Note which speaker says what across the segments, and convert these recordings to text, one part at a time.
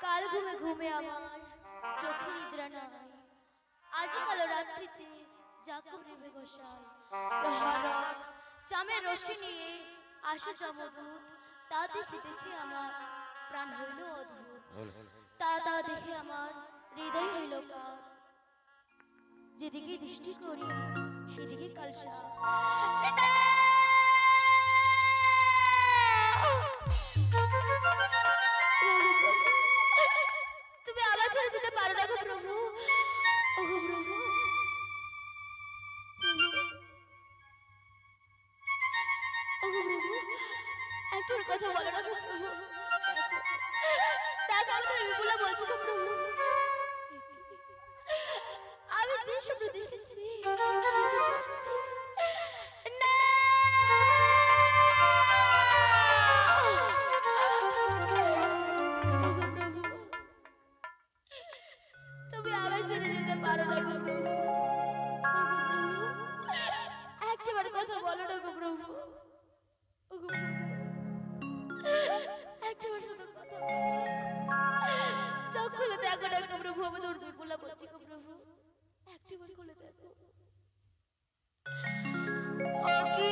Speaker 1: কাল ঘুমে ঘুমে আমার চোখে নিদ্রা নাই, আজি কালো রাত্রিতে যা করিবে গোসাই। প্রহরা চামের রশি নিয়ে আসে যমদূত, তা দেখে দেখে আমার প্রাণ হইল অদ্ভুত। তা দেখে আমার হৃদয় হইল কার, যেদিকে দৃষ্টি করি সেদিকে কালসা। তুমি আবার ছেড়ে যেতে পারো না গো প্রভু। ও গো প্রভু, ও গো প্রভু, একটার কথা বলো না গো প্রভু। দেখো আমি বিপুলা বলছি গো প্রভু, আমি যে স্বপ্ন দেখেছি তুমি আবার ছেড়ে যেতে পারো না গো প্রভু। একবার কথা বলো না গো প্রভু। ও গো প্রভু, একবার শুধু কথা চোখ খুলে দেখো না গো প্রভু, আমি তোর বিপুলা বলছি গো প্রভু, একবার খুলে দেখো। ও কি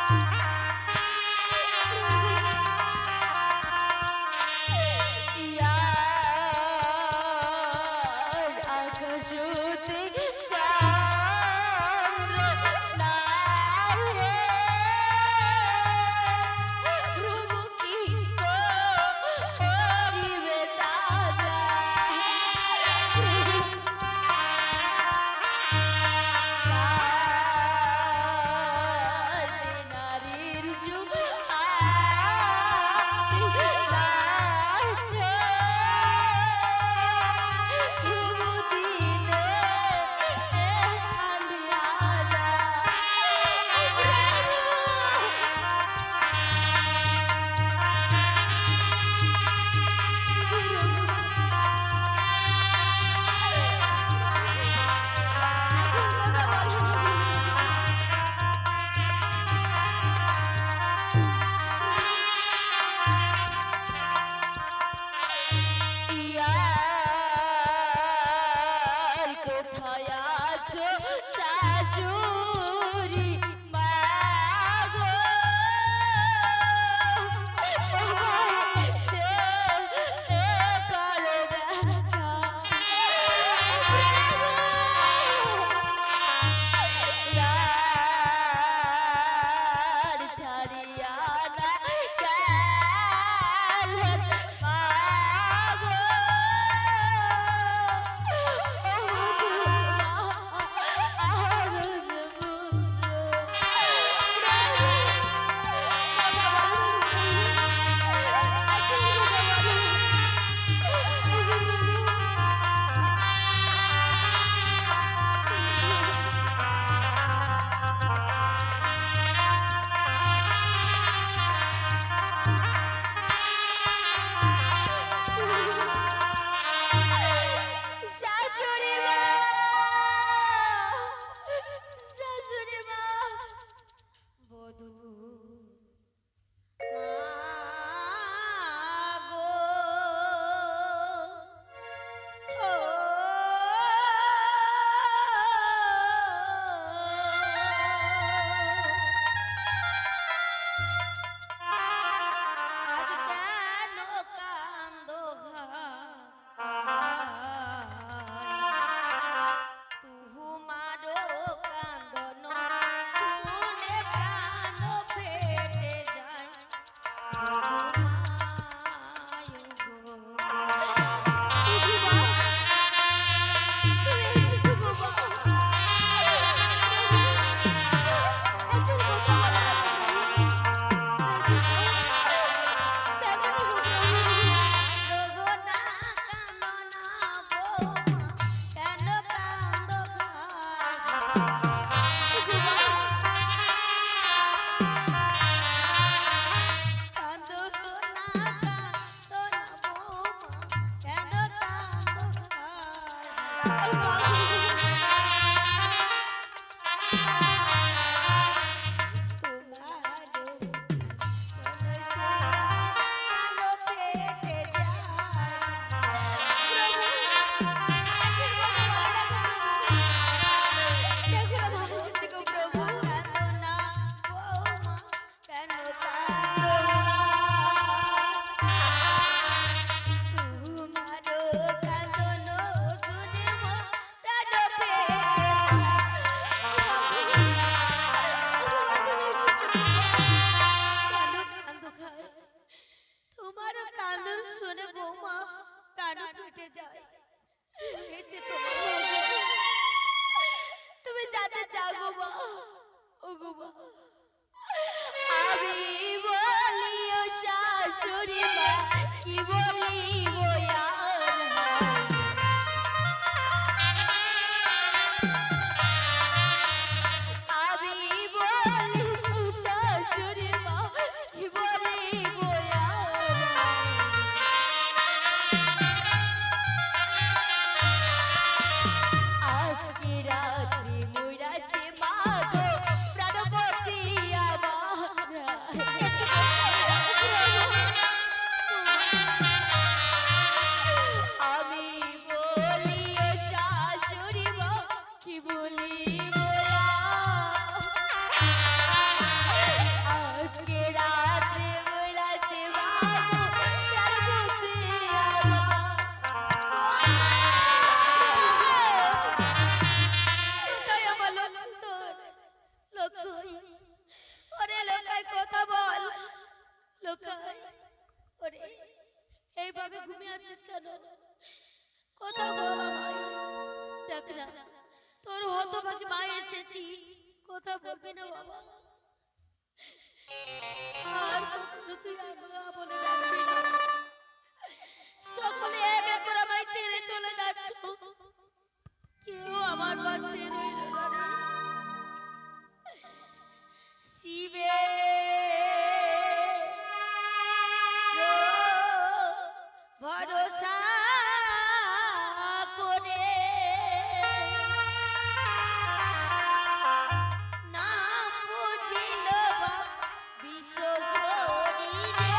Speaker 1: কান্দন শুনে প্রাণ লোকাই ওরে এইভাবে ঘুমিয়ে আছিস কেন? কথা বল আমায়। দেখ না তোর হতভাগী মা এসেছি, কথা বলবি না বাবা? আর কখনো তুই আমায় বলে ডাকবি না। সকলে এক এক করে আমায় ছেড়ে চলে যাচ্ছ, কেউ আমার পাশে রইল না রে। শিবে ভরসা করে নাম বুঝিল বিশ্ব করিলে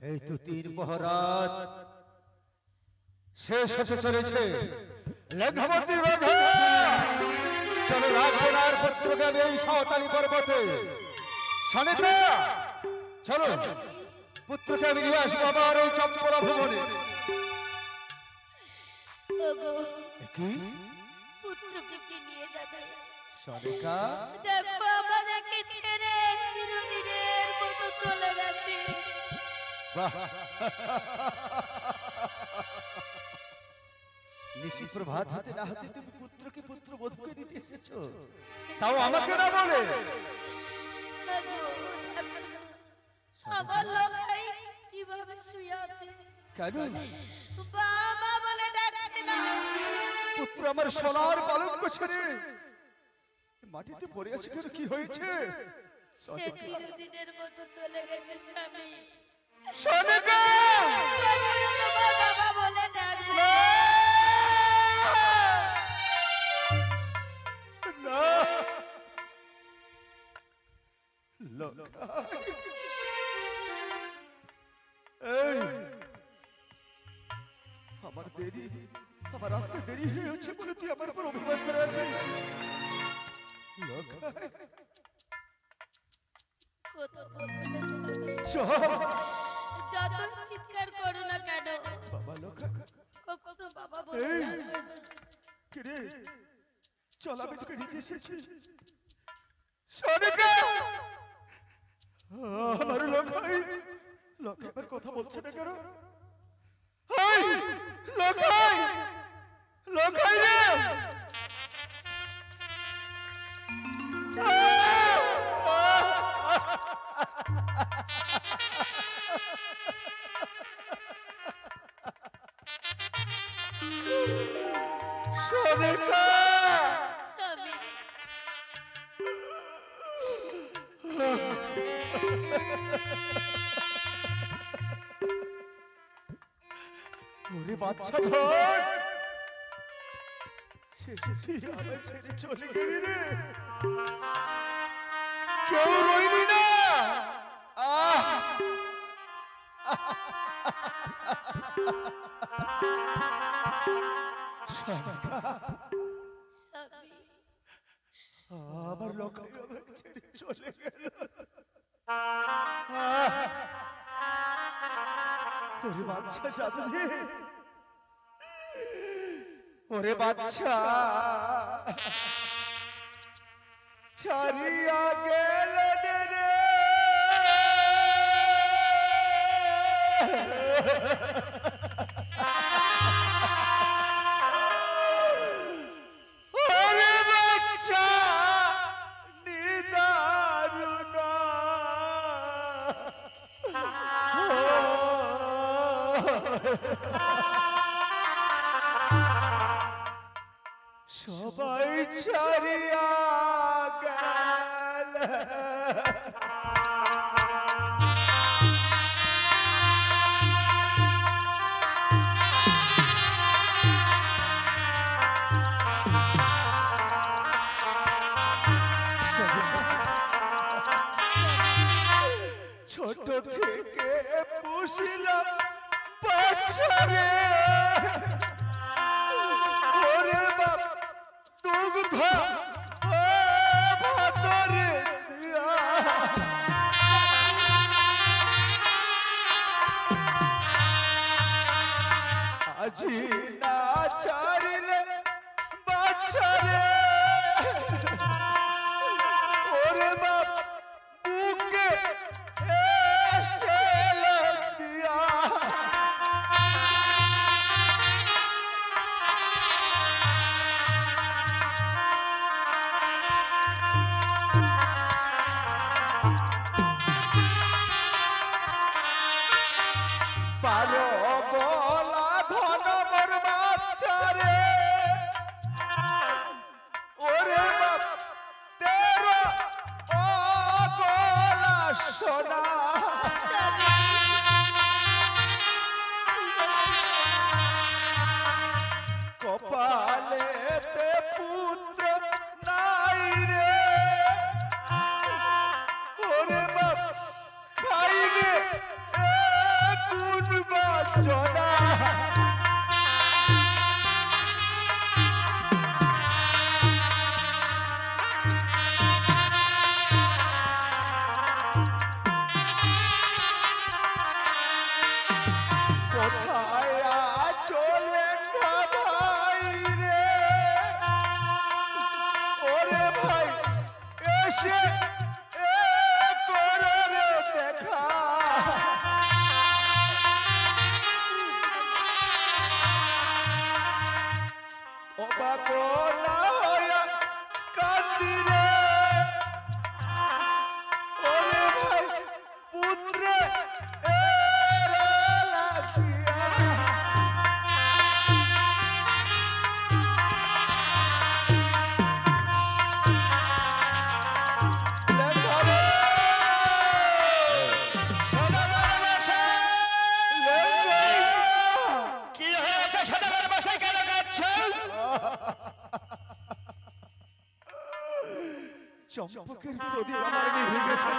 Speaker 2: এই তো তীর পহরাত শেষ হতে চলেছে। লেখাবতী রাজা চলো রাজবনার পুত্রকে আমি এই সাঁওতালি পর্বতে সনেকা চলো পুত্রকে আমি নিয়ে আসবো আবার এই চম্পলা ভুবনে। কি
Speaker 1: পুত্রকে কি নিয়ে যাবে
Speaker 2: সনেকা?
Speaker 1: দেখো আমাদেরকে ছেড়ে চিরদিনের মতো চলে গেছে।
Speaker 2: বাহ নিশি প্রভাত হতে না হতে তুমি পুত্রকে পুত্র বোধ করে নিতে এসেছো, তাও আমাকে না বলে।
Speaker 1: আমার লোকাই কিভাবে শুয়ে আছে?
Speaker 2: কেন
Speaker 1: বাবা বলে ডাকছে না?
Speaker 2: পুত্র আমার সোনার পালঙ্ক ছেড়ে মাটিতে পড়ে আছে কেন? কি হয়েছে?
Speaker 1: সে চিরদিনের মতো চলে গেছে স্বামী।
Speaker 2: সনেকা
Speaker 1: কখনো তোমার বাবা বলে ডাকবে
Speaker 2: না লোকা। এই আমার দেরি, আমার রাস্তা দেরি হয়েছে বলে তুই আমার উপর অভিমান করে আছিস লোকা।
Speaker 1: কত বলবো না স্বামী।
Speaker 2: চল
Speaker 1: যত চিৎকার করো না কেন
Speaker 2: বাবা লোকা।
Speaker 1: কখনো বাবা বলে
Speaker 2: এই
Speaker 1: ডাকবে না।
Speaker 2: কিরে চল আমি তোকে নিতে এসেছি। সনিকা আমার লোকাই, লোকাই আমার কথা বলছে না কেন? এই লোকাই, লোকাই রে সনিকা
Speaker 1: স্বামী
Speaker 2: ওরে বাচ্চা ধর শেষে তুই আমায় ছেড়ে চলে গেলি রে কেউ রইলি না আহ সনিকা
Speaker 1: স্বামী
Speaker 2: আমার লক্ষ্য আমাকে ছেড়ে চলে গেল ওরে বাচ্চা যাবে ওরে বাচ্চা ছাড়িয়া গেল রে ওরে বাচ্চা নিদারুণ সবাই ছাড়িয়া গেল ছোট থেকে পুষিলাম বাচ্চা রে ওরে বাপ দুগ্ধ ও ভাতরে দিয়া আজি না ছাড়িলে বাচ্চা রে ওরে বাপ বুকে এসে দিয়া পারো বলা ধন মোর বাচ্চা রে ওরে বাপ তেরো ও গলা সোনা কপালেতে পুত্র নাই রে ওরে বাপ খাইবে কোন বাচনা কোথায় চলে না ভাই রে ওরে ভাই এসে করে রে দেখা অবাক না হইয়া কান্দি রে ওরে ভাই পুত্রে এরা লাগিয়া
Speaker 3: কি হয়েছে সদাগর মশাই কেন কাঁদছেন?
Speaker 2: চম্পকের প্রদীপ আমার নিভে গেছে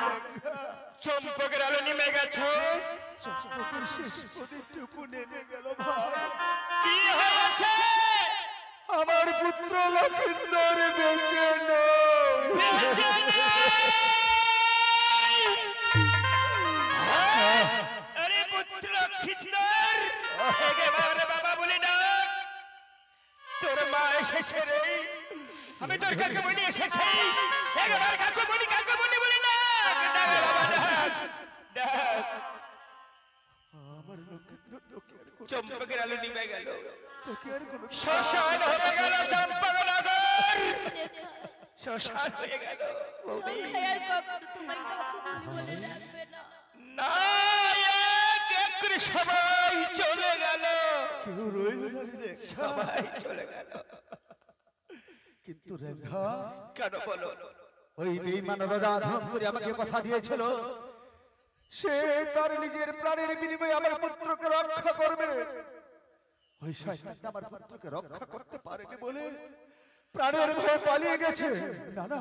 Speaker 3: চম্পকের আলো নেমে গেছে।
Speaker 2: চম্পকের শেষ প্রদীপটুকু নেমে গেল ভাই
Speaker 3: কি হয়েছে?
Speaker 2: আমার পুত্র লক্ষিন্দর বেঁচে নেই
Speaker 3: বেঁচে নেই! আরে পুত্র খিন্দর, একেবারে বাবা বলে ডাক। তোর মা এসেছে রে, আমি তোর কাকুমণি এসেছি। একেবারে কাকুমণি কাকুমণি বলে ডাক। ডাক রে বাবা, ডাক ডাক।
Speaker 2: আমার লক্ষিন্দর তোকে আর কোনো
Speaker 3: চম্পকের আলো নিভে গেল,
Speaker 2: তোকে আর কোনো
Speaker 3: শ্মশান হয়ে গেল চম্পকনগর, শ্মশান হয়ে গেল।
Speaker 1: আর কখনো তোমার কাকুমণি বলে রাখবে না।
Speaker 3: না, এক এক করে সবাই চলে গেল।
Speaker 2: কেউ রইল রইল না রে লেঙ্গা।
Speaker 3: সবাই চলে গেল।
Speaker 2: কিন্তু রেঙ্গা,
Speaker 3: কেন বলো?
Speaker 2: ওই বেঈমান রাজা ধনন্তরী আমাকে কথা দিয়েছিল সে তার নিজের প্রাণের বিনিময়ে আমার পুত্রকে রক্ষা করবে। ওই শয়তানটা আমার পুত্রকে রক্ষা করতে পারেনি বলে প্রাণের ভয়ে পালিয়ে গেছে। না না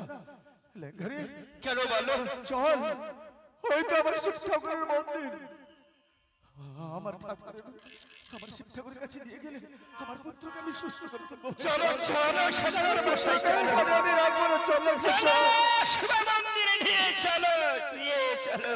Speaker 2: লেঙ্গারে,
Speaker 3: কেন বলো?
Speaker 2: চল, ওই তো আমার শিব ঠাকুরের মন্দির। আমার শিব ঠাকুরের কাছে নিয়ে গেলে আমার পুত্রকে আমি সুস্থ করতে পারবো।
Speaker 3: চলো চলো শ্বশুর মশাই, চলো।
Speaker 2: আমি রাখবো না, চল
Speaker 3: চলো শিব মন্দিরে নিয়ে চলো, নিয়ে চলো।